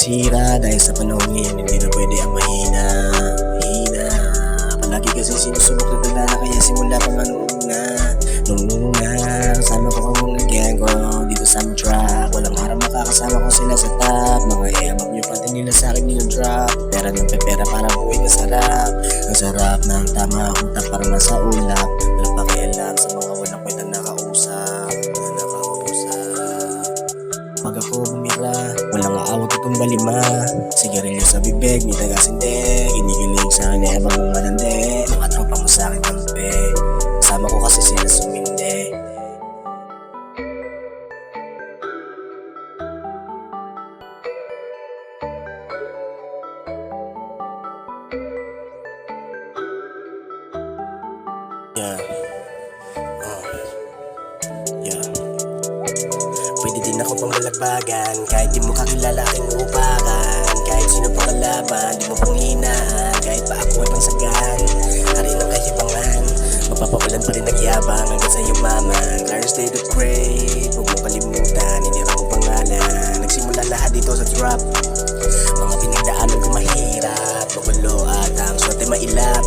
nasisira dahil sa panahon ngayon hindi na pwede ang mahina. Palagi kasi sinusubok na tandaan, kaya simula pa nga nung una kasama ko ang mga gang ko dito sa aming track. Walang harap makakasama ko sila sa top. Mga eamap nyo pati nila sa akin nilo-drop. Pera ng pepera para buhay masarap. Ang sarap ng tama utak para nasa ulap. Walang pakialam sa mga walang kwentang nakausap. Pag ako bumira, walang aawat itong balima. Sigarilyo sa bibig, may taga-sinde. Ginigilig sa akin na ebang malandi. Mga tropa mo sa akin kampe, kasama ko kasi sila suminde. Pwede din ako pamalagbagan, kahit di mo kakilala aking upakan. Kahit sino pang kalaban, di mo pang hinaan. Kahit pa ako ay pangsagan, hari ng kahibangan. Mapapawalan pa rin ang yabang hanggang sa yumaman. Clear state of grade, huwag mo kalimutan, hinira ko pangalan. Nagsimula lahat dito sa trap, mga pinagdaanan ko mahirap. Magulo at ang swerte mailap.